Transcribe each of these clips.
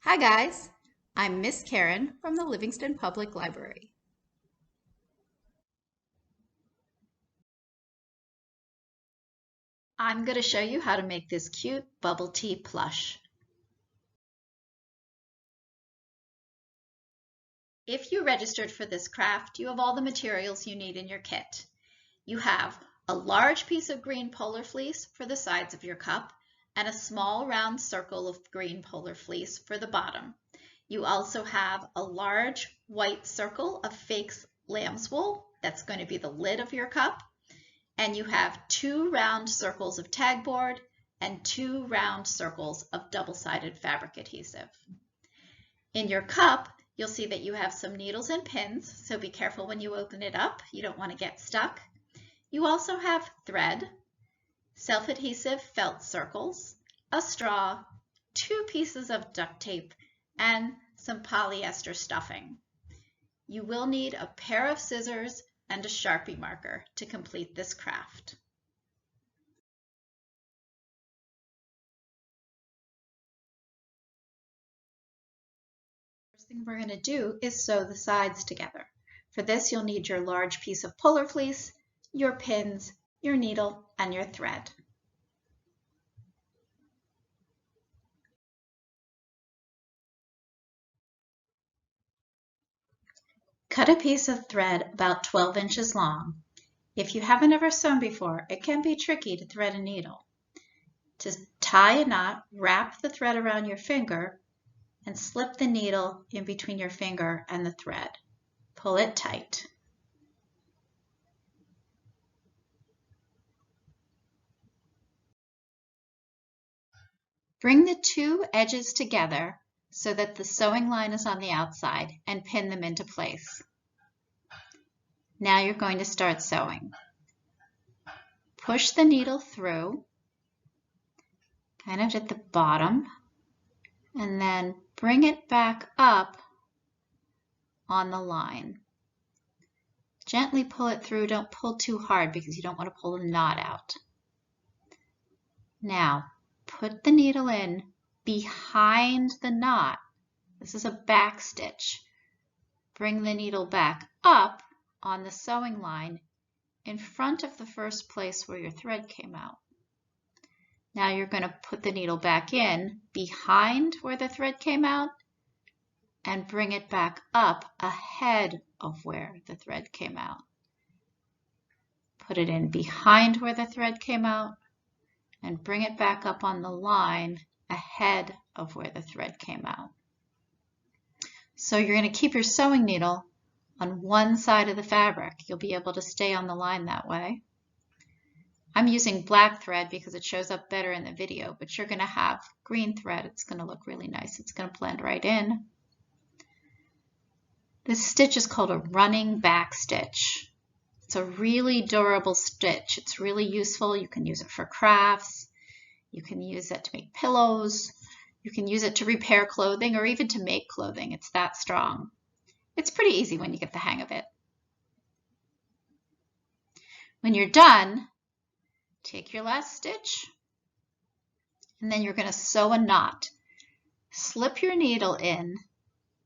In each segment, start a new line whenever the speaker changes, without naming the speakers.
Hi guys, I'm Miss Karen from the Livingston Public Library. I'm going to show you how to make this cute bubble tea plush. If you registered for this craft, you have all the materials you need in your kit. You have a large piece of green polar fleece for the sides of your cup and a small round circle of green polar fleece for the bottom. You also have a large white circle of fake lamb's wool. That's going to be the lid of your cup. And you have 2 round circles of tagboard and 2 round circles of double-sided fabric adhesive. In your cup, you'll see that you have some needles and pins, so be careful when you open it up. You don't want to get stuck. You also have thread, self-adhesive felt circles, a straw, 2 pieces of duct tape, and some polyester stuffing. You will need a pair of scissors and a Sharpie marker to complete this craft. First thing we're going to do is sew the sides together. For this, you'll need your large piece of polar fleece, your pins, your needle, and your thread. Cut a piece of thread about 12 inches long. If you haven't ever sewn before, it can be tricky to thread a needle. To tie a knot, wrap the thread around your finger and slip the needle in between your finger and the thread. Pull it tight. Bring the 2 edges together so that the sewing line is on the outside and pin them into place. Now you're going to start sewing. Push the needle through, kind of at the bottom, and then bring it back up on the line. Gently pull it through. Don't pull too hard because you don't want to pull the knot out. Now, put the needle in behind the knot. This is a back stitch. Bring the needle back up on the sewing line in front of the first place where your thread came out. Now you're going to put the needle back in behind where the thread came out and bring it back up ahead of where the thread came out. Put it in behind where the thread came out and bring it back up on the line ahead of where the thread came out. So you're going to keep your sewing needle on one side of the fabric. You'll be able to stay on the line that way. I'm using black thread because it shows up better in the video, but you're going to have green thread. It's going to look really nice. It's going to blend right in. This stitch is called a running back stitch. It's a really durable stitch. It's really useful. You can use it for crafts. You can use it to make pillows. You can use it to repair clothing or even to make clothing. It's that strong. It's pretty easy when you get the hang of it. When you're done, take your last stitch and then you're going to sew a knot. Slip your needle in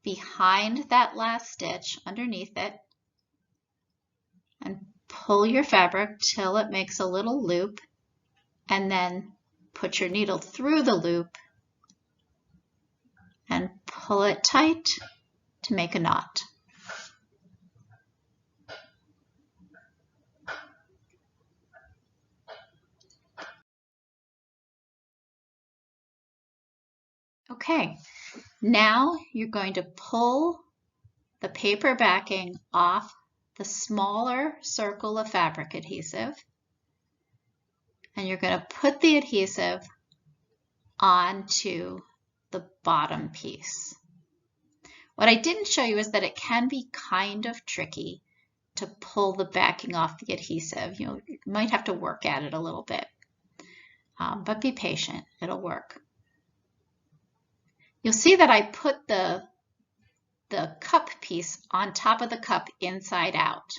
behind that last stitch underneath it and pull your fabric till it makes a little loop, and then put your needle through the loop and pull it tight to make a knot. Okay, now you're going to pull the paper backing off the smaller circle of fabric adhesive, and you're going to put the adhesive onto the bottom piece. What I didn't show you is that it can be kind of tricky to pull the backing off the adhesive. You might have to work at it a little bit, but be patient, it'll work. You'll see that I put the cup piece on top of the cup inside out.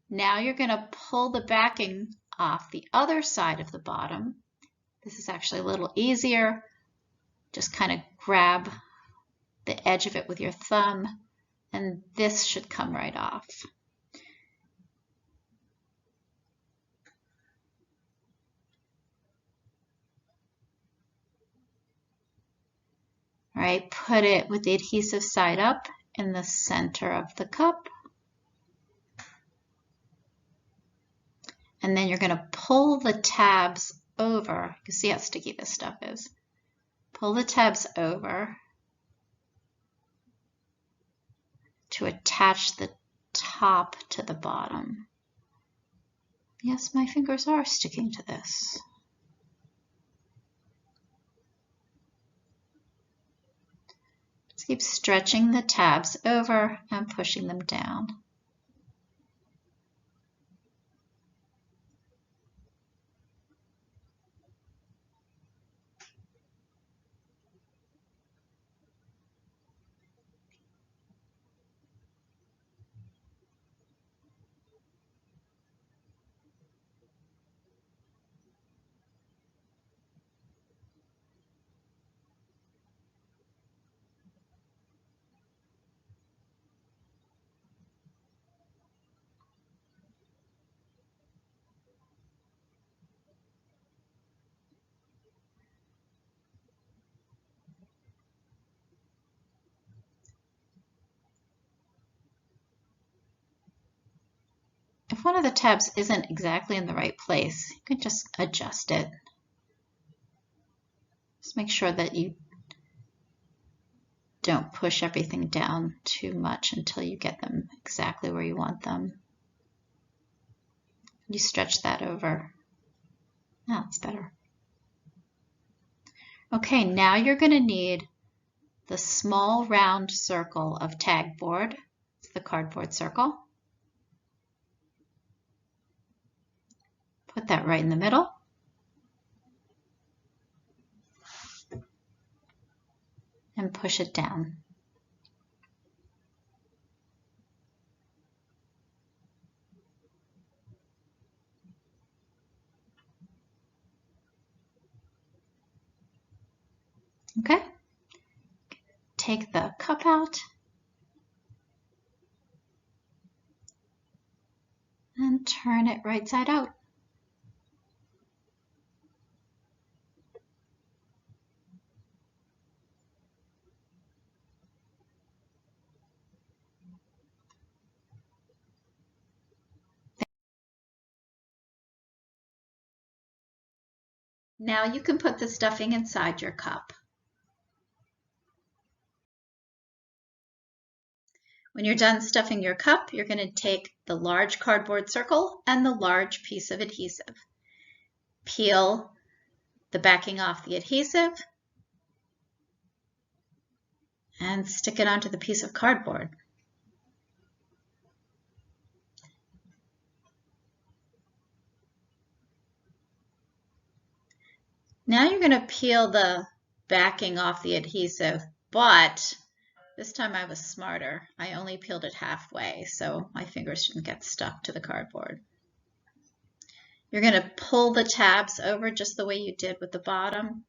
Now you're going to pull the backing off the other side of the bottom. This is actually a little easier. just kind of grab the edge of it with your thumb, and this should come right off. All right, put it with the adhesive side up in the center of the cup. And then you're going to pull the tabs over. You can see how sticky this stuff is. Pull the tabs over to attach the top to the bottom. Yes, my fingers are sticking to this. Just keep stretching the tabs over and pushing them down. If one of the tabs isn't exactly in the right place, you can just adjust it. Just make sure that you don't push everything down too much until you get them exactly where you want them. You stretch that over. Now it's better. Okay, now you're going to need the small round circle of tag board. It's the cardboard circle. Put that right in the middle. And push it down. Okay. Take the cup out. And turn it right side out. Now you can put the stuffing inside your cup. When you're done stuffing your cup, you're going to take the large cardboard circle and the large piece of adhesive. Peel the backing off the adhesive and stick it onto the piece of cardboard. Now you're going to peel the backing off the adhesive, but this time I was smarter. I only peeled it halfway, so my fingers didn't get stuck to the cardboard. You're going to pull the tabs over just the way you did with the bottom.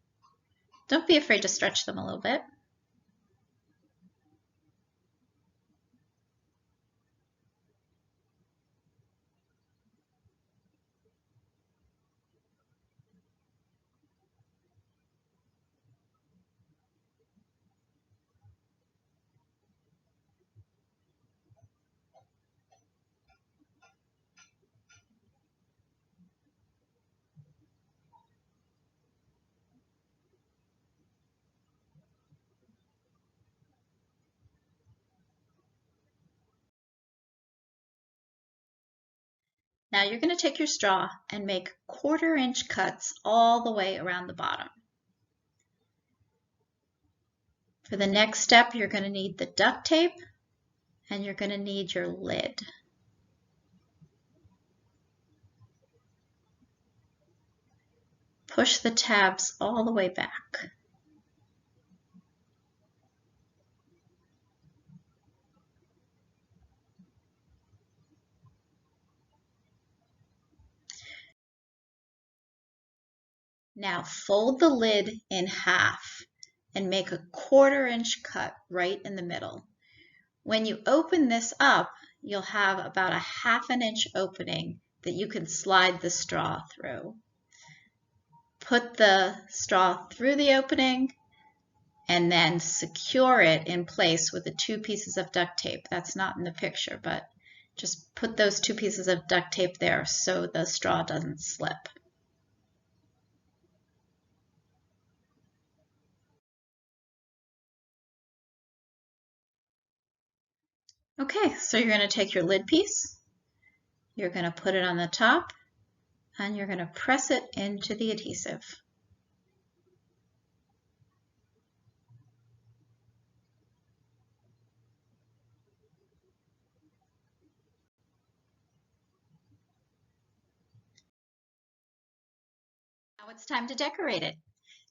Don't be afraid to stretch them a little bit. Now you're going to take your straw and make 1/4-inch cuts all the way around the bottom. For the next step, you're going to need the duct tape and you're going to need your lid. Push the tabs all the way back. Now fold the lid in half and make a 1/4 inch cut right in the middle. When you open this up, you'll have about a 1/2 inch opening that you can slide the straw through. Put the straw through the opening and then secure it in place with the 2 pieces of duct tape. That's not in the picture, but just put those 2 pieces of duct tape there so the straw doesn't slip. Okay, so you're going to take your lid piece, you're going to put it on the top, and you're going to press it into the adhesive. Now it's time to decorate it.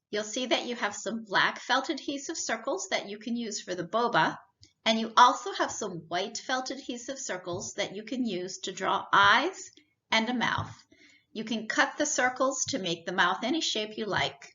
You'll see that you have some black felt adhesive circles that you can use for the boba, and you also have some white felt adhesive circles that you can use to draw eyes and a mouth. You can cut the circles to make the mouth any shape you like.